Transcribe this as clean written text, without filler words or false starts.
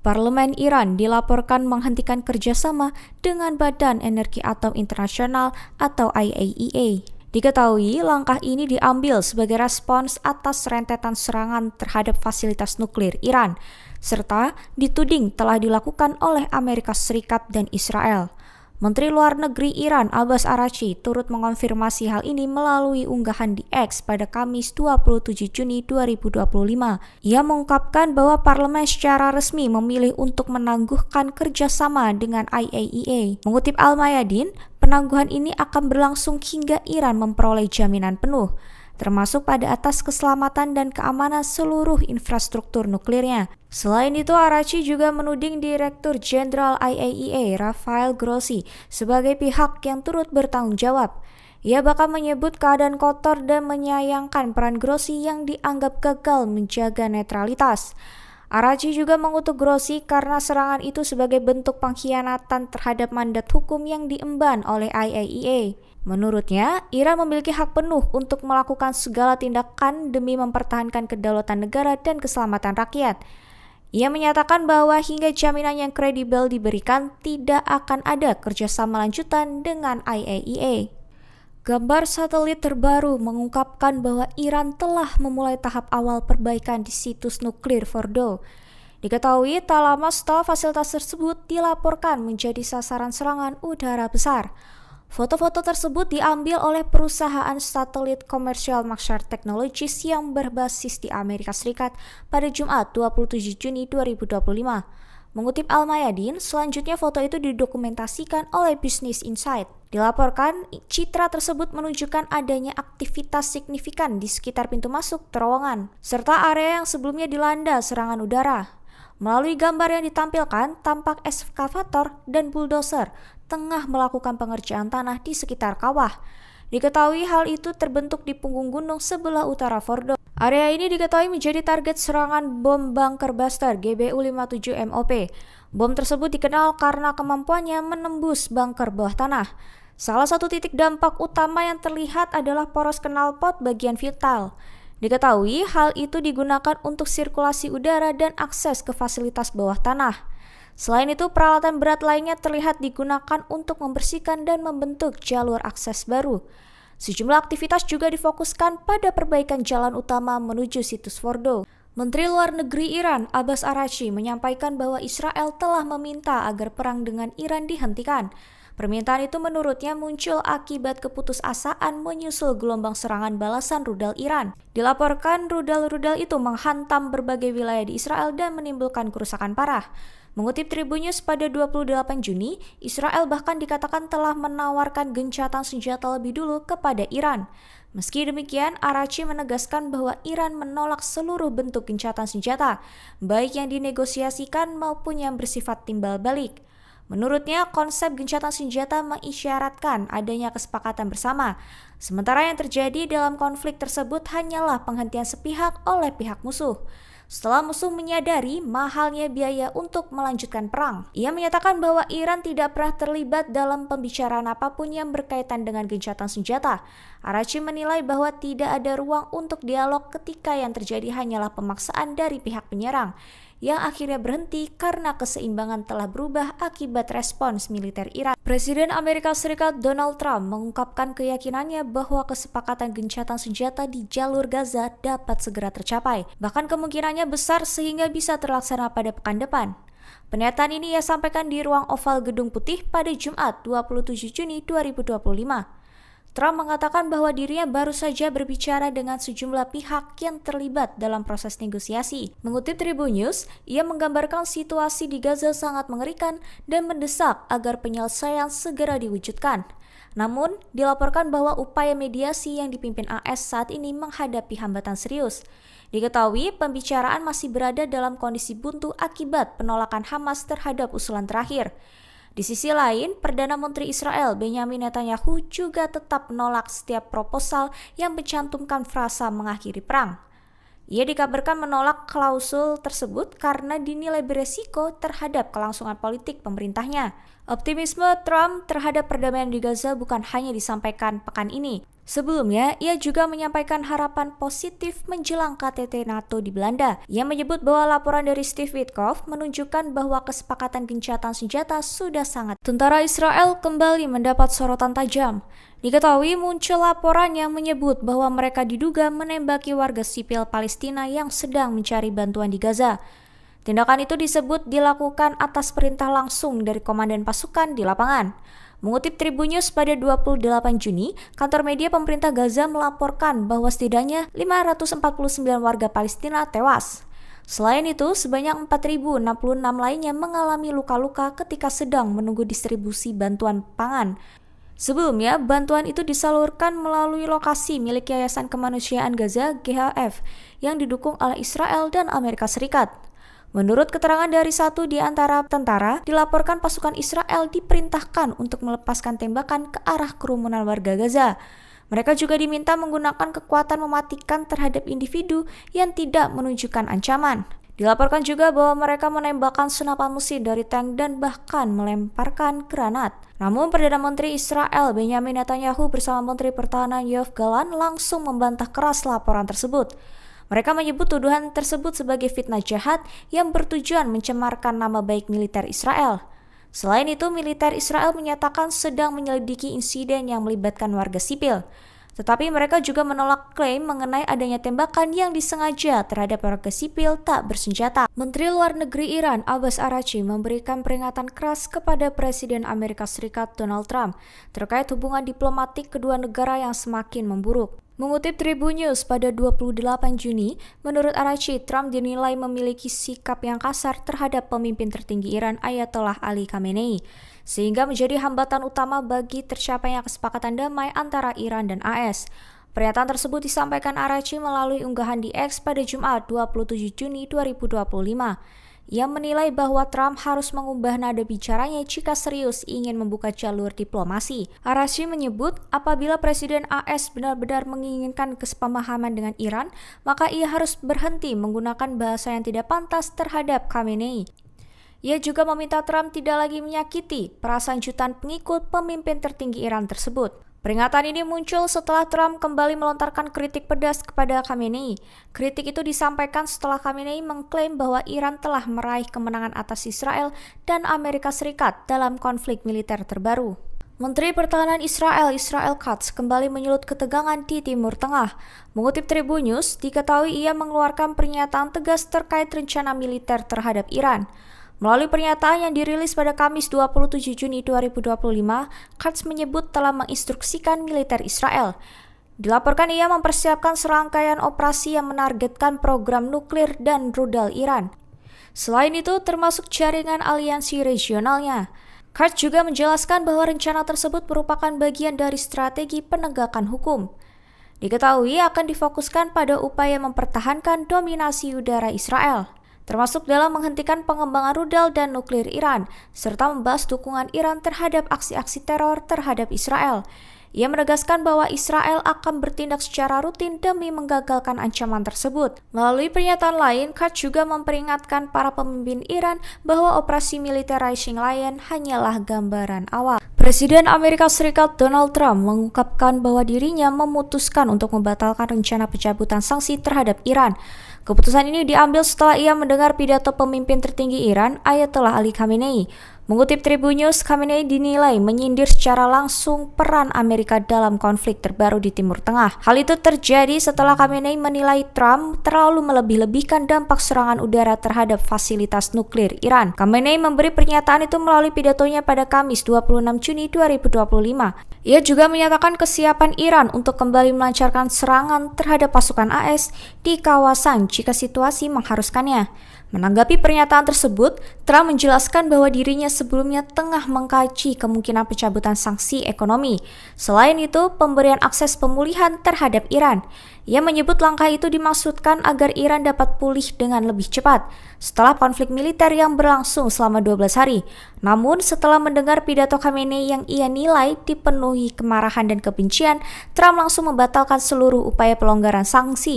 Parlemen Iran dilaporkan menghentikan kerjasama dengan Badan Energi Atom Internasional atau IAEA. Diketahui langkah ini diambil sebagai respons atas rentetan serangan terhadap fasilitas nuklir Iran, serta dituding telah dilakukan oleh Amerika Serikat dan Israel. Menteri Luar Negeri Iran Abbas Araghchi turut mengonfirmasi hal ini melalui unggahan di X pada Kamis 27 Juni 2025. Ia mengungkapkan bahwa parlemen secara resmi memilih untuk menangguhkan kerjasama dengan IAEA. Mengutip Al-Mayadin, penangguhan ini akan berlangsung hingga Iran memperoleh jaminan penuh, termasuk pada atas keselamatan dan keamanan seluruh infrastruktur nuklirnya. Selain itu, Araghchi juga menuding Direktur Jenderal IAEA Rafael Grossi sebagai pihak yang turut bertanggung jawab. Ia bahkan menyebut keadaan kotor dan menyayangkan peran Grossi yang dianggap gagal menjaga netralitas. Araghchi juga mengutuk Grossi karena serangan itu sebagai bentuk pengkhianatan terhadap mandat hukum yang diemban oleh IAEA. Menurutnya, Iran memiliki hak penuh untuk melakukan segala tindakan demi mempertahankan kedaulatan negara dan keselamatan rakyat. Ia menyatakan bahwa hingga jaminan yang kredibel diberikan, tidak akan ada kerjasama lanjutan dengan IAEA. Gambar satelit terbaru mengungkapkan bahwa Iran telah memulai tahap awal perbaikan di situs nuklir Fordow. Diketahui tak lama setelah fasilitas tersebut dilaporkan menjadi sasaran serangan udara besar. Foto-foto tersebut diambil oleh perusahaan satelit komersial Maxar Technologies yang berbasis di Amerika Serikat pada Jumat 27 Juni 2025. Mengutip Al-Mayadin, selanjutnya foto itu didokumentasikan oleh Business Insight. Dilaporkan, citra tersebut menunjukkan adanya aktivitas signifikan di sekitar pintu masuk terowongan, serta area yang sebelumnya dilanda serangan udara. Melalui gambar yang ditampilkan, tampak eskavator dan bulldozer tengah melakukan pengerjaan tanah di sekitar kawah. Diketahui hal itu terbentuk di punggung gunung sebelah utara Fordow. Area ini diketahui menjadi target serangan bom bunker buster GBU-57 MOP. Bom tersebut dikenal karena kemampuannya menembus bunker bawah tanah. Salah satu titik dampak utama yang terlihat adalah poros knalpot bagian vital. Diketahui hal itu digunakan untuk sirkulasi udara dan akses ke fasilitas bawah tanah. Selain itu, peralatan berat lainnya terlihat digunakan untuk membersihkan dan membentuk jalur akses baru. Sejumlah aktivitas juga difokuskan pada perbaikan jalan utama menuju situs Fordow. Menteri Luar Negeri Iran Abbas Araghchi menyampaikan bahwa Israel telah meminta agar perang dengan Iran dihentikan. Permintaan itu menurutnya muncul akibat keputusasaan menyusul gelombang serangan balasan rudal Iran. Dilaporkan rudal-rudal itu menghantam berbagai wilayah di Israel dan menimbulkan kerusakan parah. Mengutip Tribun News pada 28 Juni, Israel bahkan dikatakan telah menawarkan gencatan senjata lebih dulu kepada Iran. Meski demikian, Araghchi menegaskan bahwa Iran menolak seluruh bentuk gencatan senjata, baik yang dinegosiasikan maupun yang bersifat timbal balik. Menurutnya, konsep gencatan senjata mengisyaratkan adanya kesepakatan bersama, sementara yang terjadi dalam konflik tersebut hanyalah penghentian sepihak oleh pihak musuh. Setelah musuh menyadari mahalnya biaya untuk melanjutkan perang, ia menyatakan bahwa Iran tidak pernah terlibat dalam pembicaraan apapun yang berkaitan dengan gencatan senjata. Araghchi menilai bahwa tidak ada ruang untuk dialog ketika yang terjadi hanyalah pemaksaan dari pihak penyerang, yang akhirnya berhenti karena keseimbangan telah berubah akibat respons militer Iran. Presiden Amerika Serikat Donald Trump mengungkapkan keyakinannya bahwa kesepakatan gencatan senjata di jalur Gaza dapat segera tercapai, bahkan kemungkinannya besar sehingga bisa terlaksana pada pekan depan. Pernyataan ini ia sampaikan di ruang oval Gedung Putih pada Jumat 27 Juni 2025. Trump mengatakan bahwa dirinya baru saja berbicara dengan sejumlah pihak yang terlibat dalam proses negosiasi. Mengutip Tribun News, ia menggambarkan situasi di Gaza sangat mengerikan dan mendesak agar penyelesaian segera diwujudkan. Namun, dilaporkan bahwa upaya mediasi yang dipimpin AS saat ini menghadapi hambatan serius. Diketahui, pembicaraan masih berada dalam kondisi buntu akibat penolakan Hamas terhadap usulan terakhir. Di sisi lain, Perdana Menteri Israel Benyamin Netanyahu juga tetap menolak setiap proposal yang mencantumkan frasa mengakhiri perang. Ia dikabarkan menolak klausul tersebut karena dinilai beresiko terhadap kelangsungan politik pemerintahnya. Optimisme Trump terhadap perdamaian di Gaza bukan hanya disampaikan pekan ini. Sebelumnya, ia juga menyampaikan harapan positif menjelang KTT NATO di Belanda. Ia menyebut bahwa laporan dari Steve Witkoff menunjukkan bahwa kesepakatan gencatan senjata sudah sangat. Tentara Israel kembali mendapat sorotan tajam. Diketahui muncul laporan yang menyebut bahwa mereka diduga menembaki warga sipil Palestina yang sedang mencari bantuan di Gaza. Tindakan itu disebut dilakukan atas perintah langsung dari komandan pasukan di lapangan. Mengutip Tribun News pada 28 Juni, kantor media pemerintah Gaza melaporkan bahwa setidaknya 549 warga Palestina tewas. Selain itu, sebanyak 4.066 lainnya mengalami luka-luka ketika sedang menunggu distribusi bantuan pangan. Sebelumnya, bantuan itu disalurkan melalui lokasi milik Yayasan Kemanusiaan Gaza (GHF) yang didukung oleh Israel dan Amerika Serikat. Menurut keterangan dari satu di antara tentara, dilaporkan pasukan Israel diperintahkan untuk melepaskan tembakan ke arah kerumunan warga Gaza. Mereka juga diminta menggunakan kekuatan mematikan terhadap individu yang tidak menunjukkan ancaman. Dilaporkan juga bahwa mereka menembakkan senapan mesin dari tank dan bahkan melemparkan granat. Namun Perdana Menteri Israel Benjamin Netanyahu bersama Menteri Pertahanan Yoav Gallant langsung membantah keras laporan tersebut. Mereka menyebut tuduhan tersebut sebagai fitnah jahat yang bertujuan mencemarkan nama baik militer Israel. Selain itu, militer Israel menyatakan sedang menyelidiki insiden yang melibatkan warga sipil. Tetapi mereka juga menolak klaim mengenai adanya tembakan yang disengaja terhadap warga sipil tak bersenjata. Menteri Luar Negeri Iran Abbas Araghchi memberikan peringatan keras kepada Presiden Amerika Serikat Donald Trump terkait hubungan diplomatik kedua negara yang semakin memburuk. Mengutip Tribun News pada 28 Juni, menurut Araghchi, Trump dinilai memiliki sikap yang kasar terhadap pemimpin tertinggi Iran Ayatollah Ali Khamenei, sehingga menjadi hambatan utama bagi tercapainya kesepakatan damai antara Iran dan AS. Pernyataan tersebut disampaikan Araghchi melalui unggahan di X pada Jumat 27 Juni 2025. Ia menilai bahwa Trump harus mengubah nada bicaranya jika serius ingin membuka jalur diplomasi. Araghchi menyebut apabila Presiden AS benar-benar menginginkan kesepemahaman dengan Iran, maka ia harus berhenti menggunakan bahasa yang tidak pantas terhadap Khamenei. Ia juga meminta Trump tidak lagi menyakiti perasaan jutaan pengikut pemimpin tertinggi Iran tersebut. Peringatan ini muncul setelah Trump kembali melontarkan kritik pedas kepada Khamenei. Kritik itu disampaikan setelah Khamenei mengklaim bahwa Iran telah meraih kemenangan atas Israel dan Amerika Serikat dalam konflik militer terbaru. Menteri Pertahanan Israel Katz kembali menyulut ketegangan di Timur Tengah. Mengutip Tribun News, diketahui ia mengeluarkan pernyataan tegas terkait rencana militer terhadap Iran. Melalui pernyataan yang dirilis pada Kamis 27 Juni 2025, Katz menyebut telah menginstruksikan militer Israel. Dilaporkan ia mempersiapkan serangkaian operasi yang menargetkan program nuklir dan rudal Iran. Selain itu, termasuk jaringan aliansi regionalnya. Katz juga menjelaskan bahwa rencana tersebut merupakan bagian dari strategi penegakan hukum. Diketahui akan difokuskan pada upaya mempertahankan dominasi udara Israel, termasuk dalam menghentikan pengembangan rudal dan nuklir Iran, serta membahas dukungan Iran terhadap aksi-aksi teror terhadap Israel. Ia menegaskan bahwa Israel akan bertindak secara rutin demi menggagalkan ancaman tersebut. Melalui pernyataan lain, Katz juga memperingatkan para pemimpin Iran bahwa operasi militer Rising Lion hanyalah gambaran awal. Presiden Amerika Serikat Donald Trump mengungkapkan bahwa dirinya memutuskan untuk membatalkan rencana pencabutan sanksi terhadap Iran. Keputusan ini diambil setelah ia mendengar pidato pemimpin tertinggi Iran, Ayatollah Ali Khamenei. Mengutip Tribun News, Khamenei dinilai menyindir secara langsung peran Amerika dalam konflik terbaru di Timur Tengah. Hal itu terjadi setelah Khamenei menilai Trump terlalu melebih-lebihkan dampak serangan udara terhadap fasilitas nuklir Iran. Khamenei memberi pernyataan itu melalui pidatonya pada Kamis 26 Juni 2025. Ia juga menyatakan kesiapan Iran untuk kembali melancarkan serangan terhadap pasukan AS di kawasan jika situasi mengharuskannya. Menanggapi pernyataan tersebut, Trump menjelaskan bahwa dirinya sebelumnya tengah mengkaji kemungkinan pencabutan sanksi ekonomi. Selain itu, pemberian akses pemulihan terhadap Iran. Ia menyebut langkah itu dimaksudkan agar Iran dapat pulih dengan lebih cepat setelah konflik militer yang berlangsung selama 12 hari. Namun, setelah mendengar pidato Khamenei yang ia nilai dipenuhi kemarahan dan kebencian, Trump langsung membatalkan seluruh upaya pelonggaran sanksi.